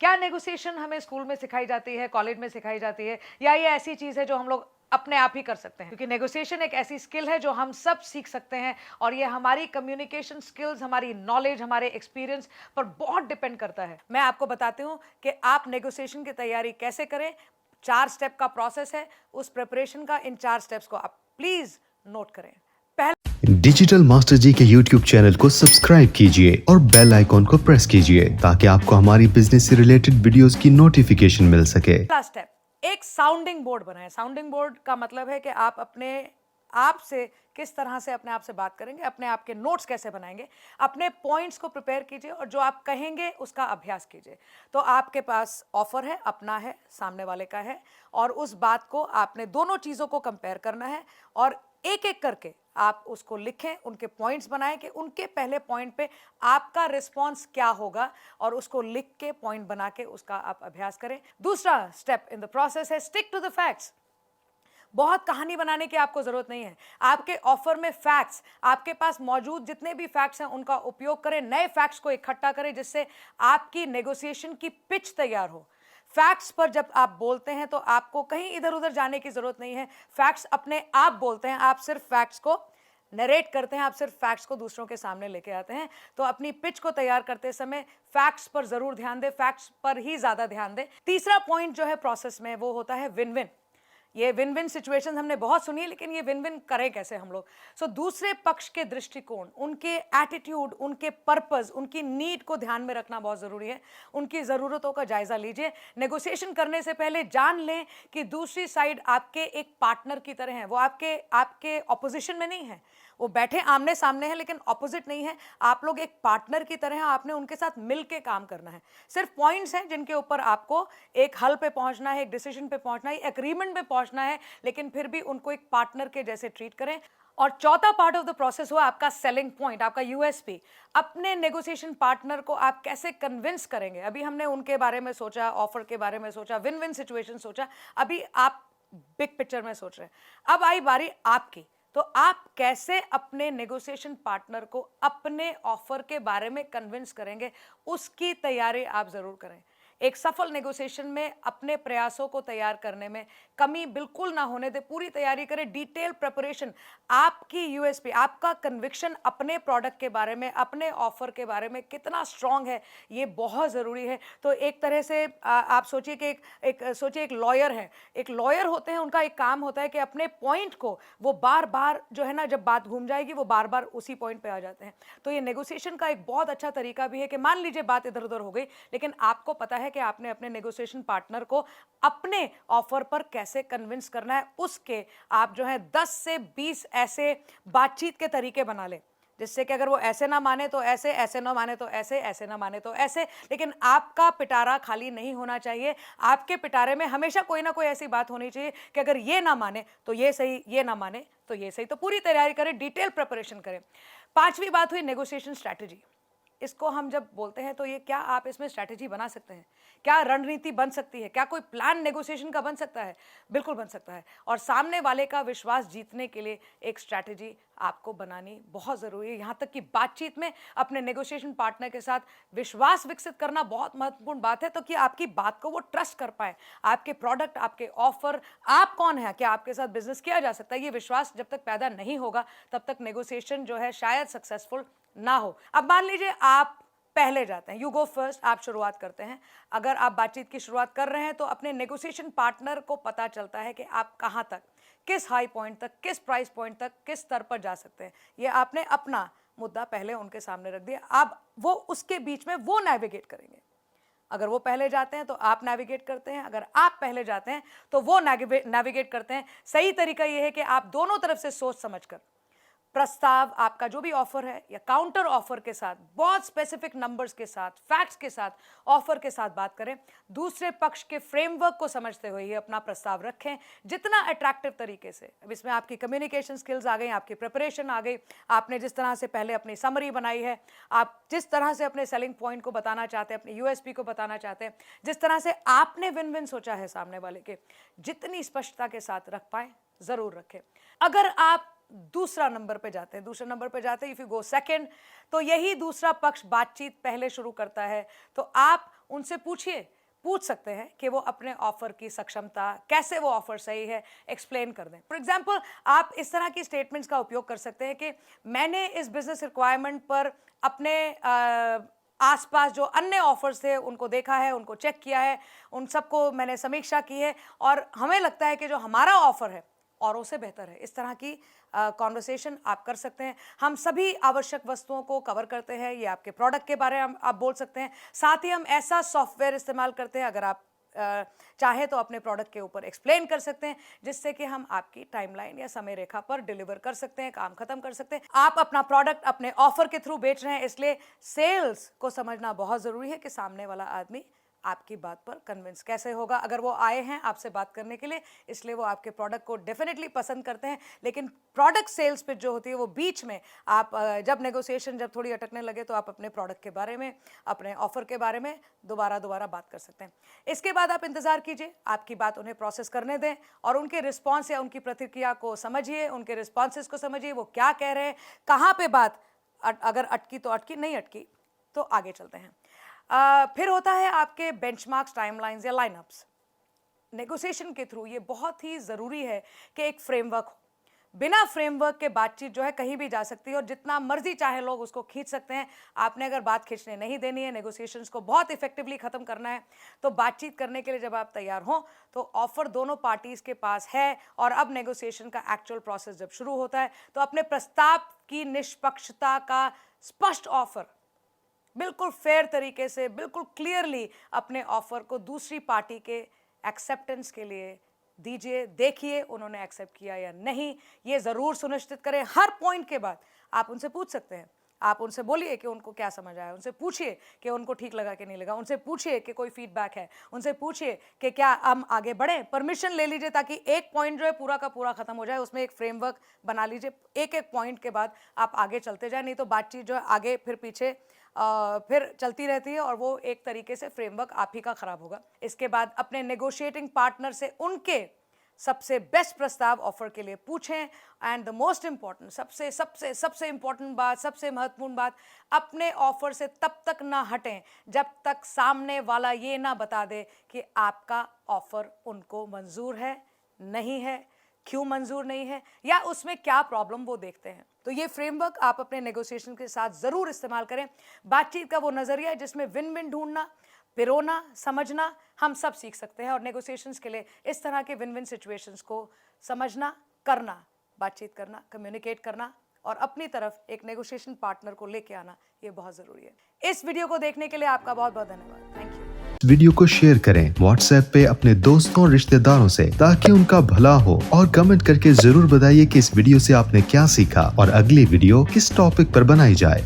क्या नेगोशिएशन हमें स्कूल में सिखाई जाती है, कॉलेज में सिखाई जाती है, या ये ऐसी चीज़ है जो हम लोग अपने आप ही कर सकते हैं? क्योंकि नेगोशिएशन एक ऐसी स्किल है जो हम सब सीख सकते हैं और ये हमारी कम्युनिकेशन स्किल्स, हमारी नॉलेज, हमारे एक्सपीरियंस पर बहुत डिपेंड करता है। मैं आपको बताती हूँ कि आप नेगोशिएशन की तैयारी कैसे करें। 4 स्टेप का प्रोसेस है। उस प्रिपरेशन का इन 4 स्टेप्स को आप प्लीज नोट करें। डिजिटल मास्टर जी के यूट्यूब चैनल को सब्सक्राइब कीजिए और बेल आइकॉन को प्रेस कीजिए ताकि आपको हमारी बिजनेस से रिलेटेड वीडियोस की नोटिफिकेशन मिल सके। पहला स्टेप, एक साउंडिंग बोर्ड बनाएं। साउंडिंग बोर्ड का मतलब है कि आप अपने आप से किस तरह से अपने आप से बात करेंगे, अपने आप के नोट्स कैसे बनाएंगे, अपने पॉइंट्स को प्रिपेयर कीजिए और जो आप कहेंगे उसका अभ्यास कीजिए। तो आपके पास ऑफर है, अपना है, सामने वाले का है, और उस बात को आपने दोनों चीज़ों को कंपेयर करना है और एक एक करके आप उसको लिखें, उनके पॉइंट्स बनाएं कि उनके पहले पॉइंट पे आपका रिस्पॉन्स क्या होगा और उसको लिख के पॉइंट बना के उसका आप अभ्यास करें। दूसरा स्टेप इन द प्रोसेस है स्टिक टू द फैक्ट्स। बहुत कहानी बनाने की आपको जरूरत नहीं है। आपके ऑफर में फैक्ट्स, आपके पास मौजूद जितने भी फैक्ट्स हैं उनका उपयोग करें, नए फैक्ट्स को इकट्ठा करें जिससे आपकी नेगोशिएशन की पिच तैयार हो। फैक्ट्स पर जब आप बोलते हैं तो आपको कहीं इधर उधर जाने की जरूरत नहीं है। फैक्ट्स अपने आप बोलते हैं, आप सिर्फ फैक्ट्स को नरेट करते हैं, आप सिर्फ फैक्ट्स को दूसरों के सामने लेके आते हैं। तो अपनी पिच को तैयार करते समय फैक्ट्स पर जरूर ध्यान दें, फैक्ट्स पर ही ज्यादा ध्यान दें। तीसरा पॉइंट जो है प्रोसेस में वो होता है विन विन। ये विन विन सिचुएशन हमने बहुत सुनी है, लेकिन ये विन विन करें कैसे हम लोग? सो दूसरे पक्ष के दृष्टिकोण, उनके एटीट्यूड, उनके पर्पस, उनकी नीड को ध्यान में रखना बहुत जरूरी है। उनकी जरूरतों का जायजा लीजिए। नेगोशिएशन करने से पहले जान लें कि दूसरी साइड आपके एक पार्टनर की तरह है। वो आपके ऑपोजिशन में नहीं है, वो बैठे आमने सामने हैं लेकिन ऑपोजिट नहीं है। आप लोग एक पार्टनर की तरह हैं, आपने उनके साथ मिलके काम करना है। सिर्फ पॉइंट्स हैं जिनके ऊपर आपको एक हल पे पहुंचना है, एक डिसीजन पे पहुंचना है, एग्रीमेंट पे पहुंचना है, लेकिन फिर भी उनको एक पार्टनर के जैसे ट्रीट करें। और चौथा पार्ट ऑफ द प्रोसेस हुआ आपका सेलिंग पॉइंट, आपका यूएसपी। अपने नेगोशिएशन पार्टनर को आप कैसे कन्विंस करेंगे? अभी हमने उनके बारे में सोचा, ऑफर के बारे में सोचा, विन विन सिचुएशन सोचा, अभी आप बिग पिक्चर में सोच रहे हैं। अब आई बारी आपकी। तो आप कैसे अपने नेगोशिएशन पार्टनर को अपने ऑफर के बारे में कन्विंस करेंगे, उसकी तैयारी आप जरूर करें। एक सफल नेगोशिएशन में अपने प्रयासों को तैयार करने में कमी बिल्कुल ना होने दे, पूरी तैयारी करें, डिटेल प्रिपरेशन। आपकी यूएसपी, आपका कन्विक्शन अपने प्रोडक्ट के बारे में, अपने ऑफर के बारे में कितना स्ट्रांग है, ये बहुत ज़रूरी है। तो एक तरह से आप सोचिए कि एक लॉयर है। एक लॉयर होते हैं, उनका एक काम होता है कि अपने पॉइंट को वो बार बार जो है ना, जब बात घूम जाएगी वो बार बार उसी पॉइंट पे आ जाते हैं। तो ये नेगोशिएशन का एक बहुत अच्छा तरीका भी है कि मान लीजिए बात इधर उधर हो गई, लेकिन आपको पता है कि आपने अपने नेगोशिएशन पार्टनर को अपने ऑफर पर कैसे कन्विंस करना है। उसके आप जो है 10 से 20 ऐसे बातचीत के तरीके बना लें जिससे कि अगर वो ऐसे ना माने तो ऐसे, ऐसे ना माने तो ऐसे, ऐसे ना माने तो ऐसे, लेकिन आपका पिटारा खाली नहीं होना चाहिए। आपके पिटारे में हमेशा कोई ना कोई ऐसी बात होनी चाहिए कि अगर ये ना माने तो ये सही, ये ना माने तो ये सही। तो पूरी तैयारी करें, डिटेल प्रिपरेशन करें। पांचवी बात हुई नेगोशिएशन स्ट्रैटेजी। इसको हम जब बोलते हैं तो ये क्या आप इसमें स्ट्रैटेजी बना सकते हैं? क्या रणनीति बन सकती है? क्या कोई प्लान नेगोशिएशन का बन सकता है? बिल्कुल बन सकता है। और सामने वाले का विश्वास जीतने के लिए एक स्ट्रैटेजी आपको बनानी बहुत ज़रूरी है। यहाँ तक कि बातचीत में अपने नेगोशिएशन पार्टनर के साथ विश्वास विकसित करना बहुत महत्वपूर्ण बात है, तो कि आपकी बात को वो ट्रस्ट कर पाए। आपके प्रोडक्ट, आपके ऑफर, आप कौन है, क्या आपके साथ बिजनेस किया जा सकता है, ये विश्वास जब तक पैदा नहीं होगा तब तक नेगोशिएशन जो है शायद सक्सेसफुल ना हो। अब मान लीजिए आप पहले जाते हैं, यू गो फर्स्ट, आप शुरुआत करते हैं। अगर आप बातचीत की शुरुआत कर रहे हैं तो अपने नेगोशिएशन पार्टनर को पता चलता है कि आप कहां तक, किस हाई पॉइंट तक, किस प्राइस पॉइंट तक, किस स्तर पर जा सकते हैं। ये आपने अपना मुद्दा पहले उनके सामने रख दिया। अब वो उसके बीच में वो नेविगेट करेंगे। अगर वो पहले जाते हैं तो आप नेविगेट करते हैं, अगर आप पहले जाते हैं तो वो नेविगेट करते हैं। सही तरीका ये है कि आप दोनों तरफ से सोच समझकर प्रस्ताव, आपका जो भी ऑफर है या काउंटर ऑफर के साथ, बहुत स्पेसिफिक नंबर्स के साथ, फैक्ट्स के साथ, ऑफर के साथ बात करें। दूसरे पक्ष के फ्रेमवर्क को समझते हुए ये अपना प्रस्ताव रखें जितना अट्रैक्टिव तरीके से। अब इसमें आपकी कम्युनिकेशन स्किल्स आ गई, आपकी प्रिपरेशन आ गई, आपने जिस तरह से पहले अपनी समरी बनाई है, आप जिस तरह से अपने सेलिंग पॉइंट को बताना चाहते हैं, अपने यूएसपी को बताना चाहते हैं, जिस तरह से आपने विन विन सोचा है सामने वाले के, जितनी स्पष्टता के साथ रख पाए जरूर रखें। अगर आप दूसरे नंबर पे जाते हैं, इफ यू गो सेकंड, तो यही दूसरा पक्ष बातचीत पहले शुरू करता है, तो आप उनसे पूछ सकते हैं कि वो अपने ऑफर की सक्षमता, कैसे वो ऑफर सही है, एक्सप्लेन कर दें। फॉर एग्जांपल, आप इस तरह की स्टेटमेंट्स का उपयोग कर सकते हैं कि मैंने इस बिजनेस रिक्वायरमेंट पर अपने आसपास जो अन्य ऑफर्स थे उनको देखा है, उनको चेक किया है, उन सबको मैंने समीक्षा की है और हमें लगता है कि जो हमारा ऑफर है औरों से बेहतर है। इस तरह की कॉन्वर्सेशन आप कर सकते हैं। हम सभी आवश्यक वस्तुओं को कवर करते हैं, ये आपके प्रोडक्ट के बारे में आप बोल सकते हैं। साथ ही हम ऐसा सॉफ्टवेयर इस्तेमाल करते हैं, अगर आप चाहे तो अपने प्रोडक्ट के ऊपर एक्सप्लेन कर सकते हैं, जिससे कि हम आपकी टाइमलाइन या समय रेखा पर डिलीवर कर सकते हैं, काम खत्म कर सकते हैं। आप अपना प्रोडक्ट अपने ऑफर के थ्रू बेच रहे हैं, इसलिए सेल्स को समझना बहुत ज़रूरी है कि सामने वाला आदमी आपकी बात पर कन्विंस कैसे होगा। अगर वो आए हैं आपसे बात करने के लिए, इसलिए वो आपके प्रोडक्ट को डेफिनेटली पसंद करते हैं। लेकिन प्रोडक्ट सेल्स पे जो होती है वो बीच में आप जब नेगोशिएशन जब थोड़ी अटकने लगे तो आप अपने प्रोडक्ट के बारे में, अपने ऑफर के बारे में दोबारा बात कर सकते हैं। इसके बाद आप इंतज़ार कीजिए, आपकी बात उन्हें प्रोसेस करने दें और उनके रिस्पॉन्स या उनकी प्रतिक्रिया को समझिए, उनके रिस्पॉन्सेस को समझिए, वो क्या कह रहे हैं, कहाँ पे बात अगर अटकी तो अटकी, नहीं अटकी तो आगे चलते हैं। फिर होता है आपके बेंचमार्क्स, टाइमलाइंस या लाइनअप्स। नेगोशिएशन के थ्रू ये बहुत ही ज़रूरी है कि एक फ्रेमवर्क हो। बिना फ्रेमवर्क के बातचीत जो है कहीं भी जा सकती है और जितना मर्जी चाहे लोग उसको खींच सकते हैं। आपने अगर बात खींचने नहीं देनी है, नेगोशिएशंस को बहुत इफेक्टिवली ख़त्म करना है, तो बातचीत करने के लिए जब आप तैयार हों तो ऑफर दोनों पार्टीज़ के पास है और अब नेगोशिएशन का एक्चुअल प्रोसेस जब शुरू होता है तो अपने प्रस्ताव की निष्पक्षता का स्पष्ट ऑफर, बिल्कुल फेयर तरीके से, बिल्कुल क्लियरली अपने ऑफर को दूसरी पार्टी के एक्सेप्टेंस के लिए दीजिए। देखिए उन्होंने एक्सेप्ट किया या नहीं, ये ज़रूर सुनिश्चित करें। हर पॉइंट के बाद आप उनसे पूछ सकते हैं, आप उनसे बोलिए कि उनको क्या समझ आया, उनसे पूछिए कि उनको ठीक लगा कि नहीं लगा, उनसे पूछिए कि कोई फीडबैक है, उनसे पूछिए कि क्या हम आगे बढ़ें। परमिशन ले लीजिए ताकि एक पॉइंट जो है पूरा का पूरा ख़त्म हो जाए, उसमें एक फ्रेमवर्क बना लीजिए। एक एक पॉइंट के बाद आप आगे चलते जाए, नहीं तो बातचीत जो है आगे फिर पीछे फिर चलती रहती है और वो एक तरीके से फ्रेमवर्क आप ही का ख़राब होगा। इसके बाद अपने नेगोशिएटिंग पार्टनर से उनके सबसे बेस्ट प्रस्ताव ऑफर के लिए पूछें। एंड द मोस्ट इम्पॉर्टेंट, सबसे इम्पॉर्टेंट बात, सबसे महत्वपूर्ण बात, अपने ऑफर से तब तक ना हटें जब तक सामने वाला ये ना बता दे कि आपका ऑफर उनको मंजूर है, नहीं है, क्यों मंजूर नहीं है या उसमें क्या प्रॉब्लम वो देखते हैं। तो ये फ्रेमवर्क आप अपने नेगोशिएशन के साथ ज़रूर इस्तेमाल करें। बातचीत का वो नज़रिया है जिसमें विन विन ढूंढना, पिरोना, समझना हम सब सीख सकते हैं और नेगोशिएशंस के लिए इस तरह के विन विन सिचुएशंस को समझना, करना, बातचीत करना, कम्युनिकेट करना और अपनी तरफ एक नेगोशिएशन पार्टनर को लेके आना, ये बहुत ज़रूरी है। इस वीडियो को देखने के लिए आपका बहुत बहुत धन्यवाद। Thank you. वीडियो को शेयर करें व्हाट्सएप पे अपने दोस्तों और रिश्तेदारों से ताकि उनका भला हो और कमेंट करके जरूर बताइए कि इस वीडियो से आपने क्या सीखा और अगली वीडियो किस टॉपिक पर बनाई जाए।